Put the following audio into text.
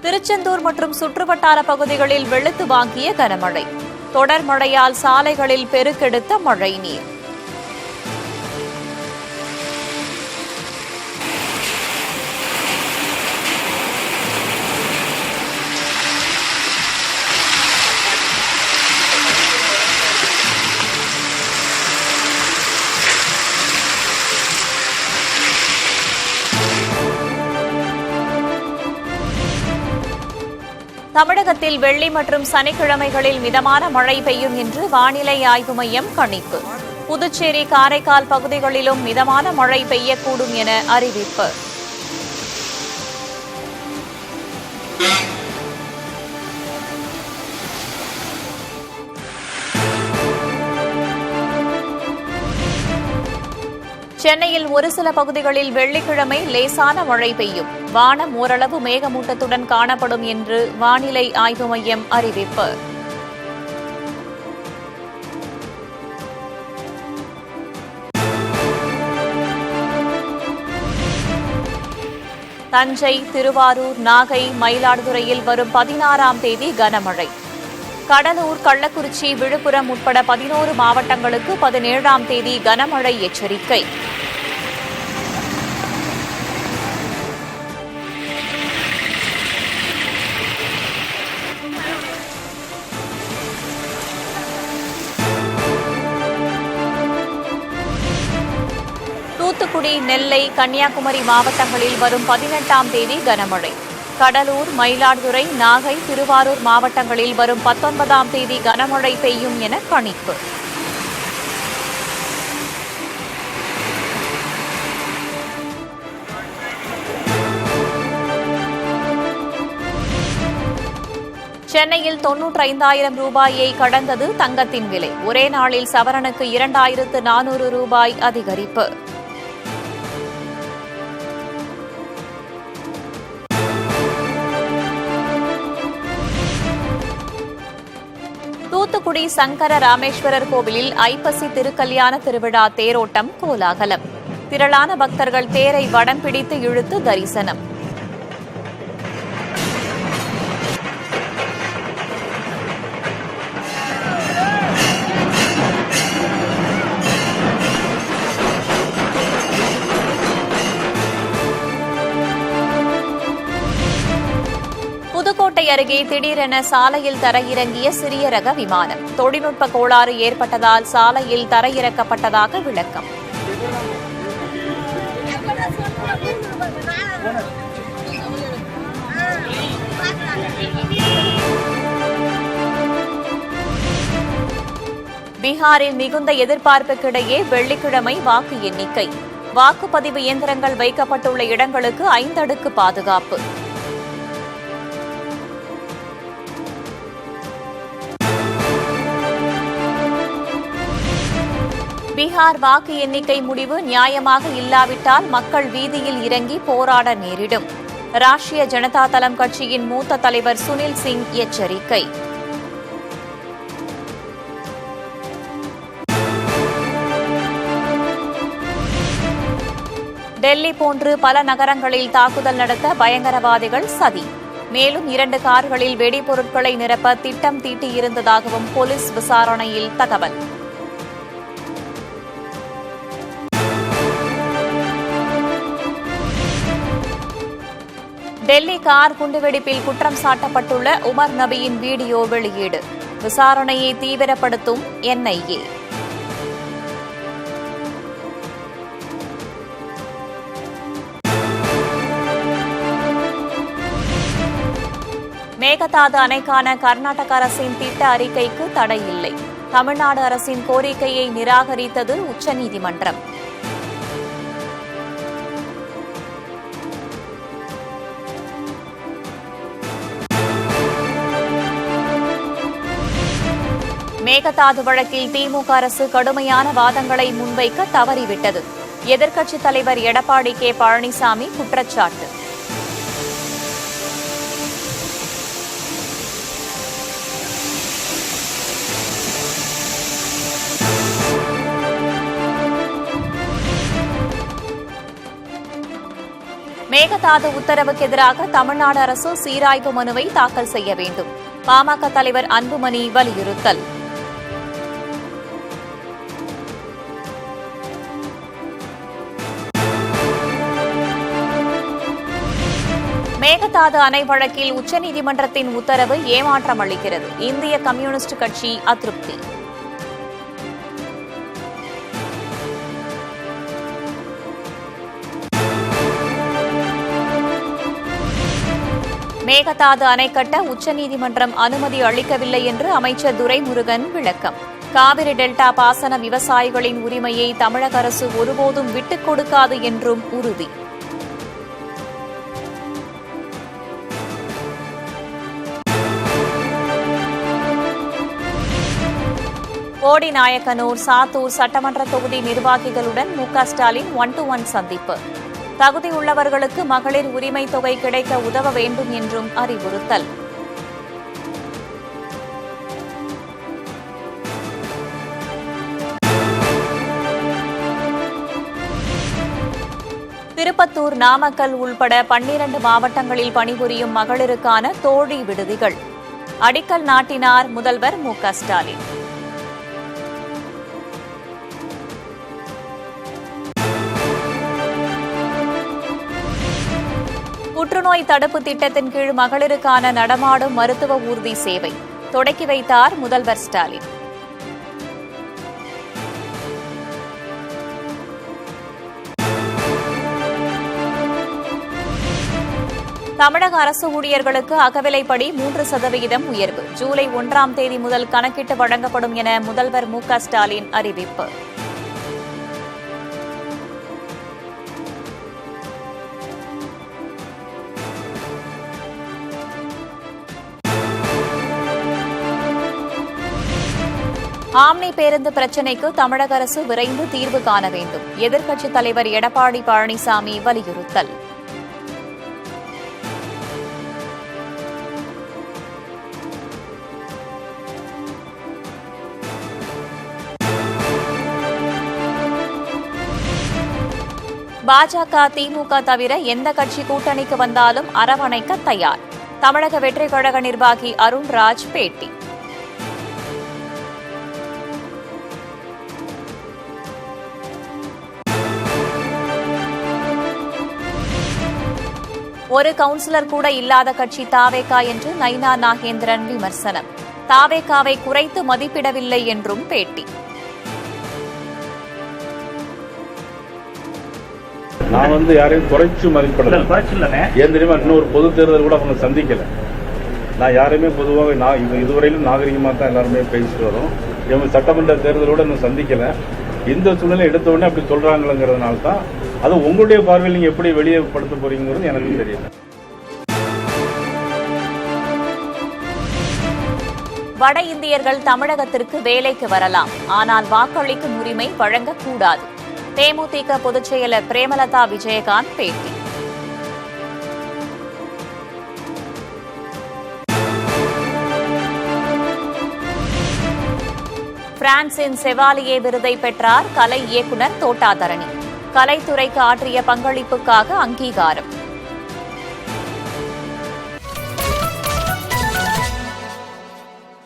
திருச்செந்தூர் மற்றும் சுற்றுவட்டார பகுதிகளில் வெளுத்து வாங்கிய கனமழை. தொடர் மழையால் சாலைகளில் பெருக்கெடுத்த மழைநீர். தமிழகத்தில் வெள்ளி மற்றும் சனிக்கிழமைகளில் மிதமான மழை பெய்யும் என்று வானிலை ஆய்வு மையம் கணிப்பு. புதுச்சேரி, காரைக்கால் பகுதிகளிலும் மிதமான மழை பெய்யக்கூடும் என அறிவிப்பு. சென்னையில் ஒரு சில பகுதிகளில் வெள்ளிக்கிழமை லேசான மழை பெய்யும். வானம் ஓரளவு மேகமூட்டத்துடன் காணப்படும் என்று வானிலை ஆய்வு மையம் அறிவிப்பு. தஞ்சை, திருவாரூர், நாகை, மயிலாடுதுறையில் வரும் 16ஆம் தேதி கனமழை. கடலூர், கள்ளக்குறிச்சி, விழுப்புரம் உட்பட 11 மாவட்டங்களுக்கு 17ஆம் தேதி கனமழை எச்சரிக்கை. தூத்துக்குடி, நெல்லை, கன்னியாகுமரி மாவட்டங்களில் வரும் 18ஆம் தேதி கனமழை. கடலூர், மயிலாடுதுறை, நாகை, திருவாரூர் மாவட்டங்களில் வரும் 19ஆம் தேதி கனமழை பெய்யும் என கணிப்பு. சென்னையில் 95,000 ரூபாயை கடந்தது தங்கத்தின் விலை. ஒரே நாளில் சவரனுக்கு 2,400 ரூபாய் அதிகரிப்பு. தூத்துக்குடி சங்கர ராமேஸ்வரர் கோவிலில் ஐப்பசி திருக்கல்யாண திருவிழா தேரோட்டம் கோலாகலம். திரளான பக்தர்கள் தேரை வடம் பிடித்து இழுத்து தரிசனம். புதுக்கோட்டை அருகே திடீரென சாலையில் தரையிறங்கிய சிறிய ரக விமானம். தொழில்நுட்ப கோளாறு ஏற்பட்டதால் சாலையில் தரையிறக்கப்பட்டதாக விளக்கம். பீகாரில் மிகுந்த எதிர்பார்ப்புக்கிடையே வெள்ளிக்கிழமை வாக்கு எண்ணிக்கை. வாக்குப்பதிவு இயந்திரங்கள் வைக்கப்பட்டுள்ள இடங்களுக்கு 5 அடுக்கு பாதுகாப்பு. பீகார் வாக்கு எண்ணிக்கை முடிவு நியாயமாக இல்லாவிட்டால் மக்கள் வீதியில் இறங்கி போராட நேரிடும். ராஷ்டிரிய ஜனதா தளம் கட்சியின் மூத்த தலைவர் சுனில் சிங் எச்சரிக்கை. டெல்லி போன்று பல நகரங்களில் தாக்குதல் நடத்த பயங்கரவாதிகள் சதி. மேலும் 2 கார்களில் வெடிபொருட்களை நிரப்ப திட்டம் தீட்டியிருந்ததாகவும் போலீஸ் விசாரணையில் தகவல். டெல்லி கார் குண்டுவெடிப்பில் குற்றம் சாட்டப்பட்டுள்ள உமர் நபியின் வீடியோ வெளியீடு. விசாரணையை தீவிரப்படுத்தும் NIA. மேகதாது அணைக்கான கர்நாடக அரசின் திட்ட அறிக்கைக்கு தடை இல்லை. தமிழ்நாடு அரசின் கோரிக்கையை நிராகரித்தது உச்சநீதிமன்றம். மேகதாது வழக்கில் திமுக அரசு கடுமையான வாதங்களை முன்வைக்க தவறிவிட்டது. எதிர்க்கட்சித் தலைவர் எடப்பாடி கே. பழனிசாமி குற்றச்சாட்டு. மேகதாது உத்தரவுக்கு எதிராக தமிழ்நாடு அரசு சீராய்வு மனுவை தாக்கல் செய்ய வேண்டும். பாமக தலைவர் அன்புமணி வலியுறுத்தல். மேகதாது அணை வழக்கில் உச்சநீதிமன்றத்தின் உத்தரவு ஏமாற்றம் அளிக்கிறது. இந்திய கம்யூனிஸ்ட் கட்சி அதிருப்தி. மேகதாது அணை கட்ட உச்சநீதிமன்றம் அனுமதி அளிக்கவில்லை என்று அமைச்சர் துரைமுருகன் விளக்கம். காவிரி டெல்டா பாசன விவசாயிகளின் உரிமையை தமிழக அரசு ஒருபோதும் விட்டுக் கொடுக்காது என்றும் உறுதி. போடிநாயக்கனூர், சாத்தூர் சட்டமன்ற தொகுதி நிர்வாகிகளுடன் மு.க. ஸ்டாலின் 1-to-1 சந்திப்பு. தகுதியுள்ளவர்களுக்கு மகளிர் உரிமை தொகை கிடைக்க உதவ வேண்டும் என்றும் அறிவுறுத்தல். திருப்பத்தூர், நாமக்கல் உள்பட 12 மாவட்டங்களில் பணிபுரியும் மகளிருக்கான தோழி விடுதிகள் அடிக்கல் நாட்டினார் முதல்வர் மு.க. ஸ்டாலின். புற்றுநோய் தடுப்பு திட்டத்தின் கீழ் மகளிருக்கான நடமாடும் மருத்துவ ஊர்தி சேவை தொடக்கி வைத்தார் முதல்வர் ஸ்டாலின். தமிழக அரசு ஊழியர்களுக்கு அகவிலைப்படி 3% உயர்வு ஜூலை 1ஆம் தேதி முதல் கணக்கிட்டு வழங்கப்படும் என முதல்வர் மு.க. ஸ்டாலின் அறிவிப்பு. ஆம்னி பேருந்து பிரச்சினைக்கு தமிழக அரசு விரைந்து தீர்வு காண வேண்டும். எதிர்க்கட்சித் தலைவர் எடப்பாடி பழனிசாமி வலியுறுத்தல். பாஜக, திமுக தவிர எந்த கட்சி கூட்டணிக்கு வந்தாலும் அரவணைக்க தயார். தமிழக வெற்றிக் கழக நிர்வாகி அருண்ராஜ் பேட்டி. ஒரு கவுன்சிலர் கூட இல்லாத கட்சி தாவேகா என்று நைனா நாகேந்திரன் விமர்சனம். தாவேகாவை குறைத்து மதிப்பிடவில்லை என்றும் பேட்டி. நான் யாரையும் குறைச்சு மதிப்பிடல. ஏன் தெரியுமா, இன்னொரு பொது தேர்தல் கூட அவங்க சந்திக்கல. நான் யாரையுமே பொதுவாக இதுவரையிலும் நாகரிகமாக தான் எல்லாருமே பேசிட்டு வரோம். இவங்க சட்டமன்ற தேர்தலோட இன்னும் சந்திக்கல. இந்த சூழ்நிலை எடுத்த உடனே அப்படி சொல்றாங்கிறதுனால தான் அது உங்களுடைய பார்வையில் நீங்க எப்படி வெளியேப்படுத்த போறீங்கிறது எனக்கு தெரியல. வட இந்தியர்கள் தமிழகத்திற்கு வேலைக்கு வரலாம், ஆனால் வாக்களிக்கும் உரிமை வழங்கக்கூடாது. தேமுதிக பொதுச் செயலர் பிரேமலதா விஜயகாந்த் பேட்டி. பிரான்சின் செவாலியே விருதை பெற்றார் கலை இயக்குநர் தோட்டாதரணி. கலைத்துறைக்கு ஆற்றிய பங்களிப்புக்காக அங்கீகாரம்.